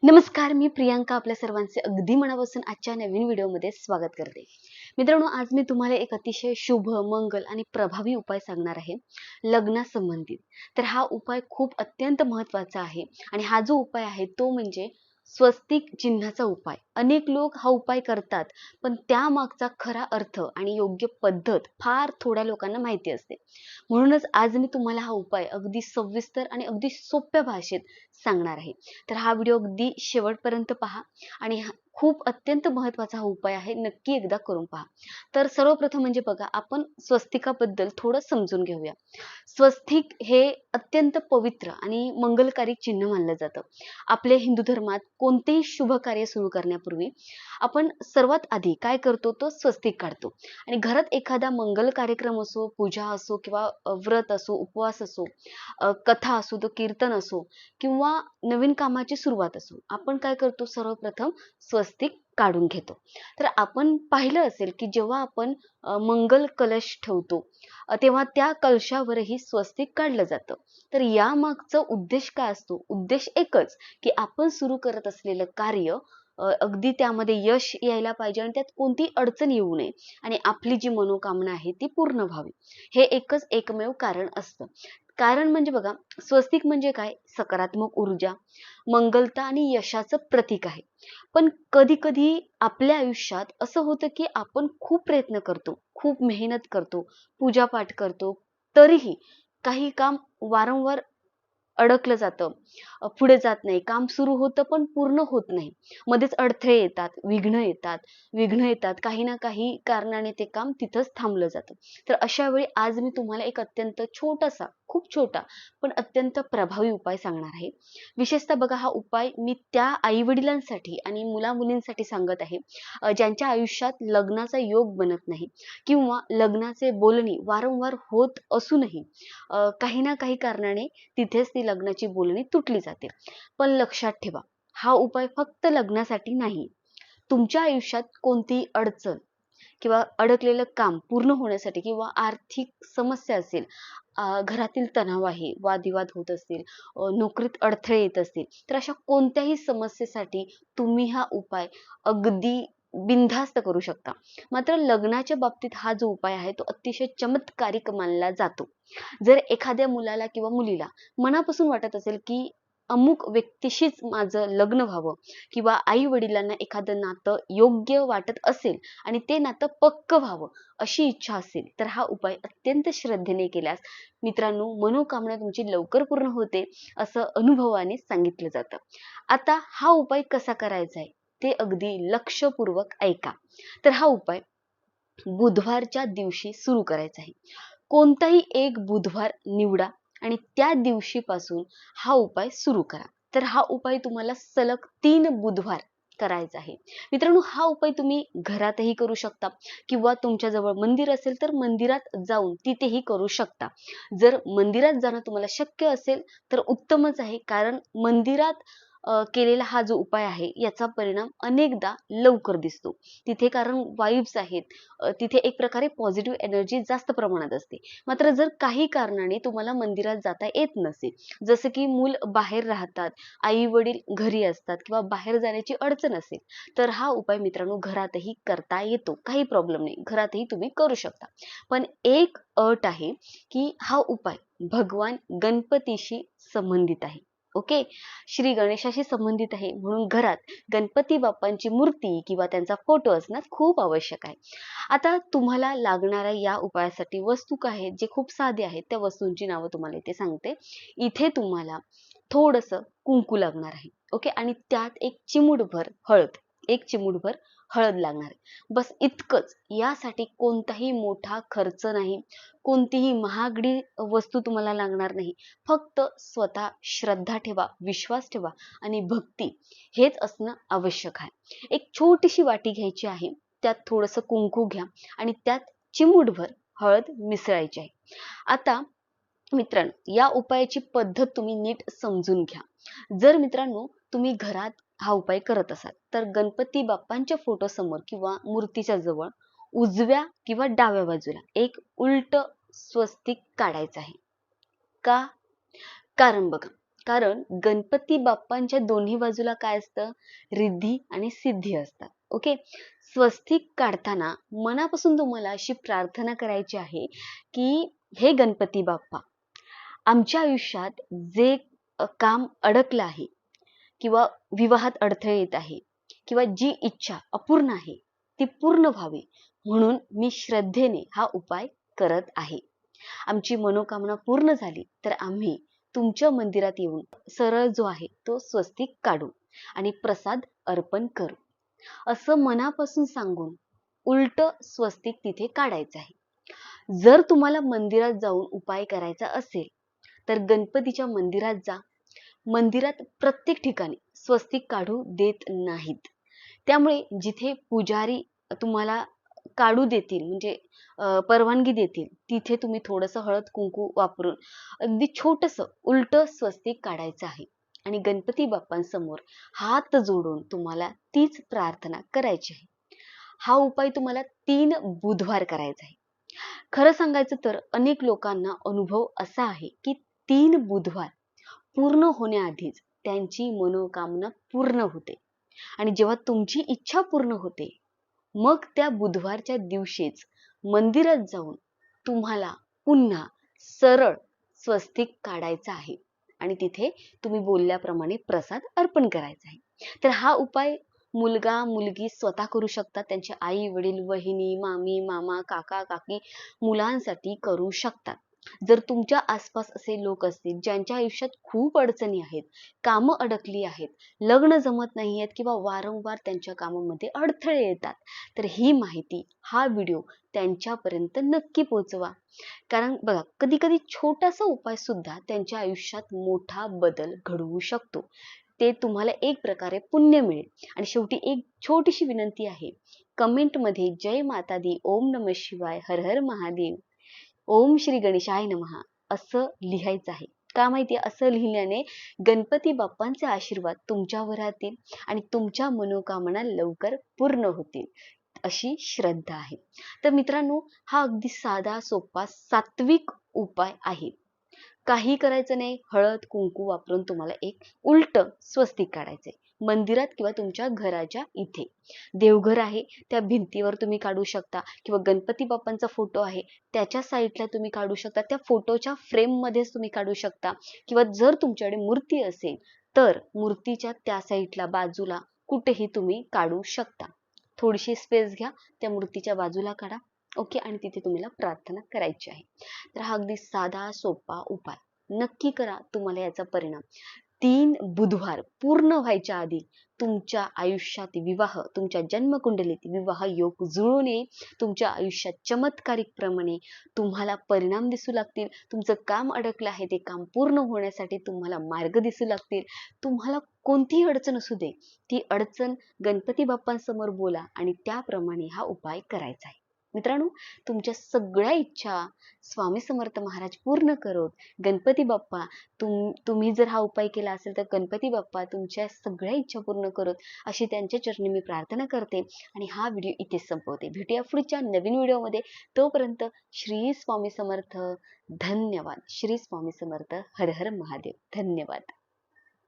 नमस्कार, मी प्रियांका आपल्या सर्वांचे अगदी मनापासून आजच्या नवीन व्हिडिओमध्ये स्वागत करते. मित्रांनो, आज मी तुम्हाला एक अतिशय शुभ, मंगल आणि प्रभावी उपाय सांगणार आहे लग्नासंबंधित. तर हा उपाय खूप अत्यंत महत्त्वाचा आहे आणि हा जो उपाय आहे तो म्हणजे स्वस्तिक चिन्हाचा उपाय. अनेक लोक हा उपाय करतात, पण त्यामागचा खरा अर्थ आणि योग्य पद्धत फार थोड्या लोकांना माहिती असते. म्हणूनच आज मी तुम्हाला हा उपाय अगदी सविस्तर आणि अगदी सोप्या भाषेत सांगणार आहे. तर हा व्हिडिओ अगदी शेवटपर्यंत पहा आणि खूप अत्यंत महत्त्वाचा हा उपाय आहे. नक्की एकदा करून पहा. तर सर्वप्रथम म्हणजे बघा, आपण स्वस्तिकाबद्दल थोडं समजून घेऊया. स्वस्तिक हे अत्यंत पवित्र आणि मंगलकारी चिन्ह मानलं जातं. आपल्या हिंदू धर्मात कोणतेही शुभ कार्य सुरू करण्यापूर्वी आपण सर्वात आधी काय करतो तो स्वस्तिक काढतो आणि घरात एखादा मंगल कार्यक्रम असो, पूजा असो किंवा व्रत असो, उपवास असो, कथा असो, तो कीर्तन असो किंवा नवीन कामाची सुरुवात असो, आपण काय करतो सर्वप्रथम स्वस्तिक काढून घेतो. तर आपण पाहिलं असेल की जेव्हा आपण मंगल कलश ठेवतो तेव्हा त्या कलशावरही स्वस्तिक काढलं जातं. तर यामागचा उद्देश काय असतो? उद्देश एकच, की आपण सुरू करत असलेलं कार्य अगदी त्यामध्ये यश यायला पाहिजे आणि त्यात कोणतीही अडचण येऊ नये आणि आपली जी मनोकामना आहे ती पूर्ण व्हावी. हे एकच एकमेव कारण असतं. कारण म्हणजे बघा, स्वस्तिक म्हणजे काय? सकारात्मक ऊर्जा, मंगलता आणि यशाचं प्रतीक आहे. पण कधी-कधी आपल्या आयुष्यात असं होतं, की आपण खूप प्रयत्न करतो, खूप मेहनत करतो, पूजापाठ करतो, तरीही काही काम वारंवार अडकलं जातं. पुढे जात नाही. काम सुरू होतं पण पूर्ण होत नाही. मध्येच अडथळे येतात, विघ्न येतात. काही ना काही कारणाने ते काम तिथंच थांबलं जातं. तर अशा वेळी आज मी तुम्हाला एक अत्यंत छोटासा, खूप छोटा पण अत्यंत प्रभावी उपाय सांगणार आहे. विशेषतः बघा, हा उपाय मी त्या आई-वडिलांसाठी आणि मुला-मुलींसाठी सांगत आहे, ज्यांच्या आयुष्यात लग्नाचा योग बनत नाही किंवा लग्नाचे बोलणी वारंवार होत असूनही काही ना काही कारणाने तिथेच ती लग्नाची बोलणी तुटली जाते. पण लक्षात ठेवा, हा उपाय फक्त लग्नासाठी नाही. तुमच्या आयुष्यात कोणतीही अडचण किंवा अडकलेलं काम पूर्ण होण्यासाठी किंवा आर्थिक समस्या असेल, घरातील तणाव आहे, वादविवाद होत असतील, नोकरीत अडथळे येत असतील, तर अशा कोणत्याही समस्येसाठी तुम्ही हा उपाय अगदी बिनधास्त करू शकता. मात्र लग्नाच्या बाबतीत हा जो उपाय आहे तो अतिशय चमत्कारिक मानला जातो. जर एखाद्या मुलाला किंवा मुलीला मनापासून वाटत असेल की अमुक व्यक्तीशीच माझं लग्न व्हावं किंवा आई वडिलांना एखादं नातं योग्य वाटत असेल आणि ते नातं पक्क व्हावं अशी इच्छा असेल, तर हा उपाय अत्यंत श्रद्धेने केल्यास मित्रांनो, मनोकामना तुमची लवकर पूर्ण होते असं अनुभवाने सांगितलं जातं. आता हा उपाय कसा करायचा आहे ते अगदी लक्षपूर्वक ऐका. तर हा उपाय बुधवारच्या दिवशी सुरू करायचा आहे. कोणताही एक बुधवार निवडा आणि त्या दिवशीपासून हा उपाय सुरू करा. तर हा उपाय तुम्हाला सलग 3 बुधवार करायचा आहे. मित्रांनो, हा उपाय तुम्ही घरातही करू शकता किंवा तुमच्याजवळ मंदिर असेल तर मंदिरात जाऊन तिथेही करू शकता. जर मंदिरात जाणं तुम्हाला शक्य असेल तर उत्तमच आहे, कारण मंदिरात केलेला हा जो उपाय आहे याचा परिणाम अनेकदा लवकर दिसतो. तिथे कारण वाइब्स आहेत, तिथे एक प्रकारे पॉझिटिव्ह एनर्जी जास्त प्रमाणात असते. मात्र जर काही कारणाने तुम्हाला मंदिरात जाता येत नसेल, जसं की मूल बाहेर राहतात, आई-वडील घरी असतात किंवा बाहेर जाण्याची अडचण असेल, तर हा उपाय मित्रांनो घरातही करता येतो. काही प्रॉब्लेम नाही. घरातही तुम्ही करू शकता. पण एक अट आहे, की हा उपाय भगवान गणपतीशी संबंधित आहे. ओके. श्री गणेशाशी संबंधित आहे, म्हणून घरात गणपती बाप्पांची मूर्ती किंवा त्यांचा फोटो असणं खूप आवश्यक आहे. आता तुम्हाला लागणाऱ्या या उपायासाठी वस्तू काय आहेत, जे खूप साधे आहेत, त्या वस्तूंची नावं तुम्हाला इथे सांगते. इथे तुम्हाला थोडंसं कुंकू लागणार आहे. ओके. आणि त्यात एक चिमूटभर हळद लागणार आहे. बस इतकंच. यासाठी कोणताही मोठा खर्च नाही, कोणतीही महागडी वस्तू तुम्हाला लागणार नाही. फक्त स्वतः श्रद्धा ठेवा, विश्वास ठेवा आणि भक्ती हेच असणं आवश्यक आहे. एक छोटीशी वाटी घ्यायची आहे. त्यात थोडंसं कुंकू घ्या आणि त्यात चिमूटभर हळद मिसळायची आहे. आता मित्रांनो, या उपायाची पद्धत तुम्ही नीट समजून घ्या. जर मित्रांनो तुम्ही घरात हा उपाय करत असाल, तर गणपती बाप्पांच्या फोटोसमोर किंवा मूर्तीच्या जवळ उजव्या किंवा डाव्या बाजूला एक उलट स्वस्तिक काढायचं आहे. का? कारण बघा, कारण गणपती बाप्पांच्या दोन्ही बाजूला काय असतं, रिद्धी आणि सिद्धी असतात. ओके. स्वस्तिक काढताना मनापासून तुम्हाला अशी प्रार्थना करायची आहे की हे गणपती बाप्पा, आमच्या आयुष्यात जे काम अडकलं आहे किंवा विवाहात अडथळे येत आहे किंवा जी इच्छा अपूर्ण आहे ती पूर्ण व्हावी म्हणून मी श्रद्धेने हा उपाय करत आहे. आमची मनोकामना पूर्ण झाली तर आम्ही तुमच्या मंदिरात येऊन सरळ जो आहे तो स्वस्तिक काढू आणि प्रसाद अर्पण करू, असं मनापासून सांगून उलट स्वस्तिक तिथे काढायचं आहे. जर तुम्हाला मंदिरात जाऊन उपाय करायचा असेल तर गणपतीच्या मंदिरात जा. मंदिरात प्रत्येक ठिकाणी स्वस्तिक काढू देत नाहीत. त्यामुळे जिथे पुजारी तुम्हाला काढू देतील म्हणजे परवानगी देतील तिथे तुम्ही थोडंसं हळद कुंकू वापरून अगदी छोटंसं उलट स्वस्तिक काढायचं आहे आणि गणपती बाप्पांसमोर हात जोडून तुम्हाला तीच प्रार्थना करायची आहे. हा उपाय तुम्हाला 3 बुधवार करायचा आहे. खरं सांगायचं तर अनेक लोकांना अनुभव असा आहे की 3 बुधवार पूर्ण होण्याआधीच त्यांची मनोकामना पूर्ण होते आणि जेव्हा तुमची इच्छा पूर्ण होते मग त्या बुधवारच्या दिवशीच मंदिरात जाऊन तुम्हाला पुन्हा सरळ स्वस्तिक काढायचा आहे आणि तिथे तुम्ही बोलल्याप्रमाणे प्रसाद अर्पण करायचा आहे. तर हा उपाय मुलगा मुलगी स्वतः करू शकतात, त्यांचे आई वडील, वहिनी, मामी, मामा, काका, काकी मुलांसाठी करू शकतात. जर तुमच्या आसपास असे लोक असतील ज्यांच्या आयुष्यात खूप अडचणी आहेत, कामं अडकली आहेत, लग्न जमत नाहीयेत किंवा वारंवार त्यांच्या कामामध्ये अडथळे येतात, तर ही माहिती, हा व्हिडिओ त्यांच्यापर्यंत नक्की पोहोचवा. कारण बघा, कधी कधी छोटासा उपाय सुद्धा त्यांच्या आयुष्यात मोठा बदल घडवू शकतो. ते तुम्हाला एक प्रकारे पुण्य मिळेल. आणि शेवटी एक छोटीशी विनंती आहे, कमेंट मध्ये जय माता दी, ओम नमः शिवाय, हर हर महादेव, ओम श्री गणेशाय नमः असं लिहायचं आहे. का माहितीये, असं लिहिल्याने गणपती बाप्पांचे आशीर्वाद तुमच्यावर राहतील आणि तुमच्या मनोकामना लवकर पूर्ण होतील अशी श्रद्धा आहे. तर मित्रांनो, हा अगदी साधा सोपा सात्विक उपाय आहे. काही करायचं नाही, हळद कुंकू वापरून तुम्हाला एक उलट स्वस्तिक काढायचंय मंदिरात किंवा तुमच्या घराच्या इथे. देवघर आहे त्या भिंतीवर तुम्ही काढू शकता किंवा गणपती बाप्पांचा फोटो आहे त्याच्या साईडला तुम्ही काढू शकता, त्या फोटोच्या फ्रेम मध्येच तुम्ही काढू शकता किंवा जर तुमच्याकडे मूर्ती असेल तर मूर्तीच्या त्या साईडला बाजूला कुठेही तुम्ही काढू शकता. थोडीशी स्पेस घ्या, त्या मूर्तीच्या बाजूला काढा. ओके. आणि तिथे तुम्हाला प्रार्थना करायची आहे. तर हा अगदी साधा सोपा उपाय नक्की करा, तुम्हाला याचा परिणाम 3 बुधवार पूर्ण व्हायच्या आधी तुमच्या आयुष्यात विवाह, तुमच्या जन्मकुंडलीत विवाह योग जुळून येईल. तुमच्या आयुष्यात चमत्कारिक प्रमाणे तुम्हाला परिणाम दिसू लागतील. तुमचं काम अडकलं आहे ते काम पूर्ण होण्यासाठी तुम्हाला मार्ग दिसू लागतील. तुम्हाला कोणतीही अडचण असू दे, ती अडचण गणपती बाप्पांसमोर बोला आणि त्याप्रमाणे हा उपाय करायचा आहे. मित्रांनो, तुमच्या सगळ्या इच्छा स्वामी समर्थ महाराज पूर्ण करोत. गणपती बाप्पा, तुम्ही जर हा उपाय केला असेल तर गणपती बाप्पा तुमच्या सगळ्या इच्छा पूर्ण करोत अशी त्यांच्या चरणी मी प्रार्थना करते आणि हा व्हिडिओ इथेच संपवते. भेटूया पुढच्या नवीन व्हिडिओमध्ये. तोपर्यंत श्री स्वामी समर्थ. धन्यवाद. श्री स्वामी समर्थ. हर हर महादेव. धन्यवाद.